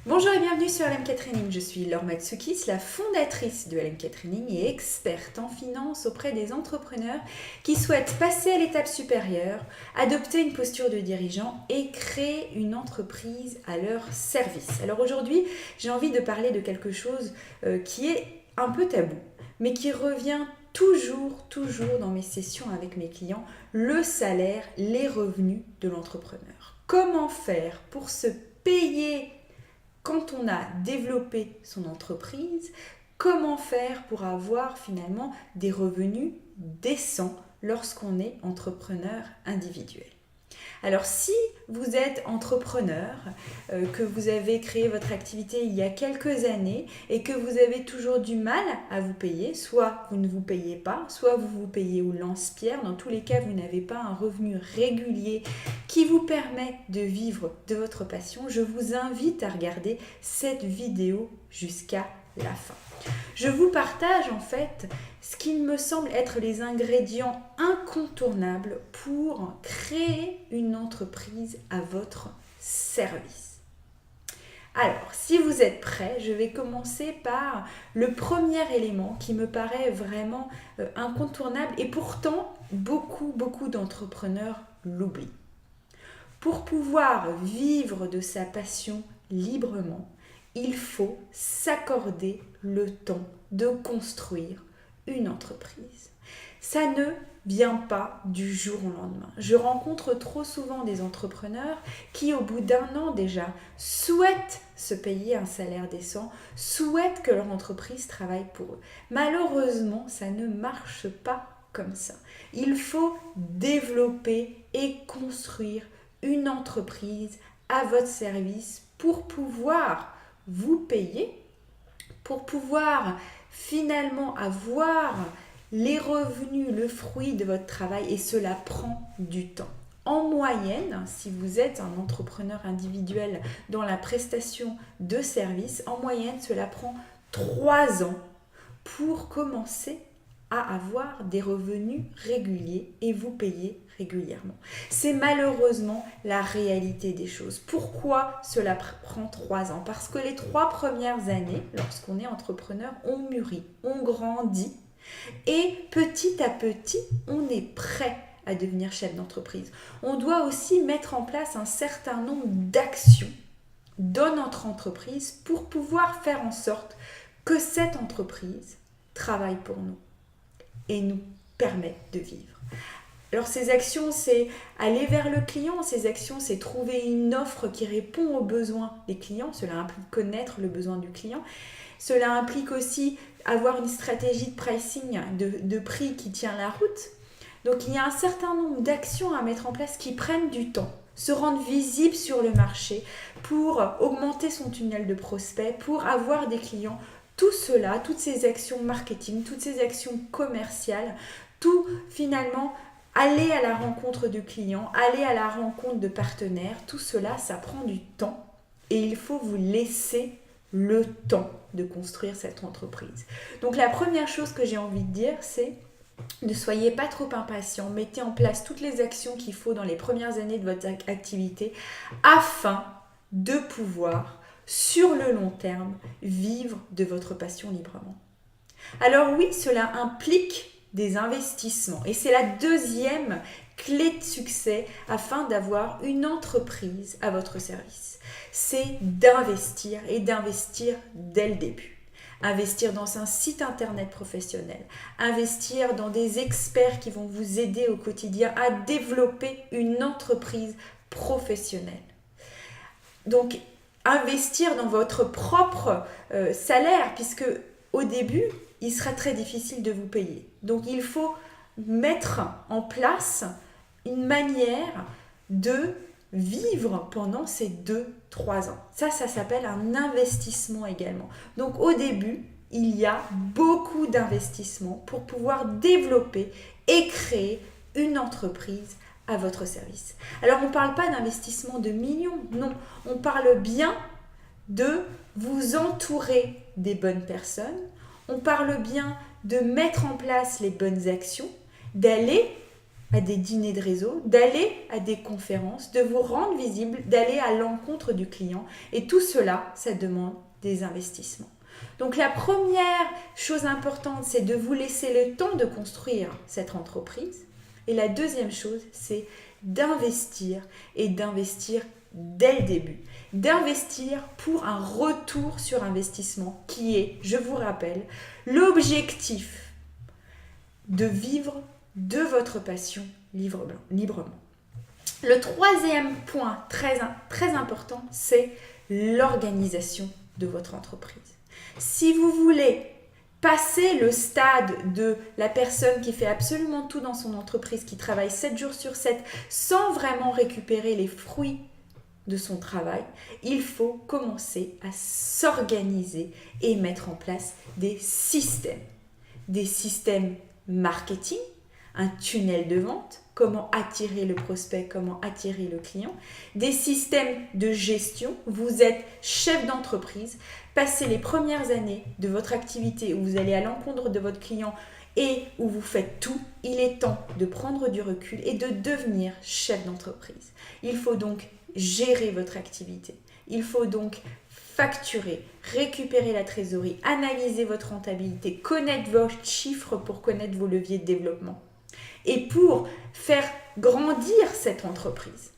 Bonjour et bienvenue sur LMK Training. Je suis Laure Matsukis, la fondatrice de LMK Training et experte en finance auprès des entrepreneurs qui souhaitent passer à l'étape supérieure, adopter une posture de dirigeant et créer une entreprise à leur service. Alors aujourd'hui, j'ai envie de parler de quelque chose qui est un peu tabou, mais qui revient toujours dans mes sessions avec mes clients, le salaire, les revenus de l'entrepreneur. Comment faire pour se payer quand on a développé son entreprise? Comment faire pour avoir finalement des revenus décents lorsqu'on est entrepreneur individuel? Alors si vous êtes entrepreneur, que vous avez créé votre activité il y a quelques années et que vous avez toujours du mal à vous payer, soit vous ne vous payez pas, soit vous vous payez au lance-pierre, dans tous les cas vous n'avez pas un revenu régulier qui vous permet de vivre de votre passion, je vous invite à regarder cette vidéo jusqu'à la fin. Je vous partage en fait ce qui me semble être les ingrédients incontournables pour créer une entreprise à votre service. Alors, si vous êtes prêts, je vais commencer par le premier élément qui me paraît vraiment incontournable et pourtant beaucoup d'entrepreneurs l'oublient. Pour pouvoir vivre de sa passion librement, il faut s'accorder le temps de construire une entreprise. Ça ne vient pas du jour au lendemain. Je rencontre trop souvent des entrepreneurs qui, au bout d'un an déjà, souhaitent se payer un salaire décent, souhaitent que leur entreprise travaille pour eux. Malheureusement, ça ne marche pas comme ça. Il faut développer et construire une entreprise à votre service pour pouvoir vous payer, pour pouvoir finalement avoir les revenus, le fruit de votre travail, et cela prend du temps. En moyenne, si vous êtes un entrepreneur individuel dans la prestation de services, en moyenne, cela prend 3 ans pour commencer à avoir des revenus réguliers et vous payer régulièrement. C'est malheureusement la réalité des choses. Pourquoi cela prend 3 ans? Parce que les 3 premières années, lorsqu'on est entrepreneur, on mûrit, on grandit et petit à petit, on est prêt à devenir chef d'entreprise. On doit aussi mettre en place un certain nombre d'actions dans notre entreprise pour pouvoir faire en sorte que cette entreprise travaille pour nous et nous permet de vivre. Alors ces actions, c'est aller vers le client, ces actions, c'est trouver une offre qui répond aux besoins des clients, cela implique connaître le besoin du client, cela implique aussi avoir une stratégie de pricing, de prix qui tient la route. Donc il y a un certain nombre d'actions à mettre en place qui prennent du temps, se rendre visible sur le marché pour augmenter son tunnel de prospects, pour avoir des clients. Tout cela, toutes ces actions marketing, toutes ces actions commerciales, tout finalement aller à la rencontre de clients, aller à la rencontre de partenaires, tout cela, ça prend du temps et il faut vous laisser le temps de construire cette entreprise. Donc la première chose que j'ai envie de dire, c'est ne soyez pas trop impatients, mettez en place toutes les actions qu'il faut dans les premières années de votre activité afin de pouvoir sur le long terme, vivre de votre passion librement. Alors oui, cela implique des investissements et c'est la deuxième clé de succès afin d'avoir une entreprise à votre service. C'est d'investir et d'investir dès le début. Investir dans un site internet professionnel, investir dans des experts qui vont vous aider au quotidien à développer une entreprise professionnelle. Donc, investir dans votre propre salaire, puisque au début, il sera très difficile de vous payer. Donc, il faut mettre en place une manière de vivre pendant ces 2-3 ans. Ça s'appelle un investissement également. Donc, au début, il y a beaucoup d'investissements pour pouvoir développer et créer une entreprise à votre service. Alors, on ne parle pas d'investissement de millions, non. On parle bien de vous entourer des bonnes personnes. On parle bien de mettre en place les bonnes actions, d'aller à des dîners de réseau, d'aller à des conférences, de vous rendre visible, d'aller à l'encontre du client. Et tout cela, ça demande des investissements. Donc la première chose importante, c'est de vous laisser le temps de construire cette entreprise. Et la deuxième chose, c'est d'investir et d'investir dès le début. D'investir pour un retour sur investissement qui est, je vous rappelle, l'objectif de vivre de votre passion librement. Le troisième point très important, c'est l'organisation de votre entreprise. Si vous voulez passer le stade de la personne qui fait absolument tout dans son entreprise, qui travaille 7 jours sur 7 sans vraiment récupérer les fruits de son travail, il faut commencer à s'organiser et mettre en place des systèmes marketing, un tunnel de vente, comment attirer le prospect, comment attirer le client, des systèmes de gestion. Vous êtes chef d'entreprise, passez les premières années de votre activité où vous allez à l'encontre de votre client et où vous faites tout, il est temps de prendre du recul et de devenir chef d'entreprise. Il faut donc gérer votre activité. Il faut donc facturer, récupérer la trésorerie, analyser votre rentabilité, connaître vos chiffres pour connaître vos leviers de développement. Et pour faire grandir cette entreprise.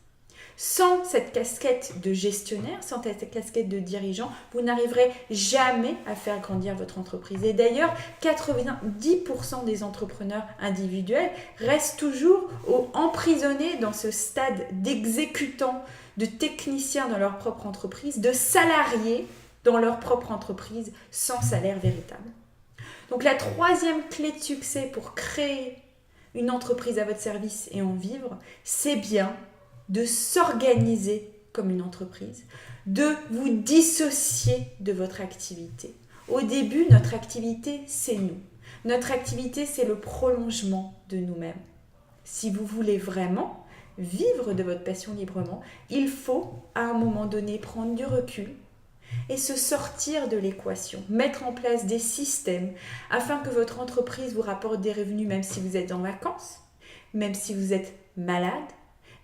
Sans cette casquette de gestionnaire, sans cette casquette de dirigeant, vous n'arriverez jamais à faire grandir votre entreprise. Et d'ailleurs, 90% des entrepreneurs individuels restent toujours emprisonnés dans ce stade d'exécutants, de techniciens dans leur propre entreprise, de salariés dans leur propre entreprise sans salaire véritable. Donc la troisième clé de succès pour créer une entreprise à votre service et en vivre, c'est bien de s'organiser comme une entreprise, de vous dissocier de votre activité. Au début, notre activité, c'est nous. Notre activité, c'est le prolongement de nous-mêmes. Si vous voulez vraiment vivre de votre passion librement, il faut à un moment donné prendre du recul et se sortir de l'équation, mettre en place des systèmes afin que votre entreprise vous rapporte des revenus même si vous êtes en vacances, même si vous êtes malade,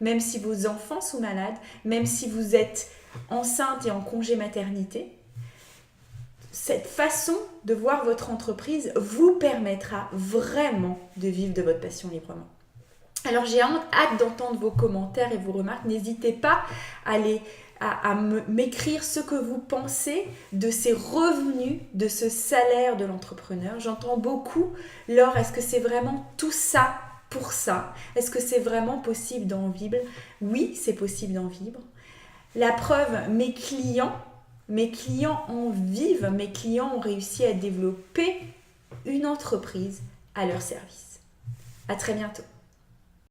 même si vos enfants sont malades, même si vous êtes enceinte et en congé maternité. Cette façon de voir votre entreprise vous permettra vraiment de vivre de votre passion librement. Alors j'ai hâte d'entendre vos commentaires et vos remarques. N'hésitez pas à m'écrire ce que vous pensez de ces revenus, de ce salaire de l'entrepreneur. J'entends beaucoup, Laure, est-ce que c'est vraiment tout ça pour ça? Est-ce que c'est vraiment possible d'en vivre? Oui, c'est possible d'en vivre. La preuve, mes clients en vivent, mes clients ont réussi à développer une entreprise à leur service. À très bientôt.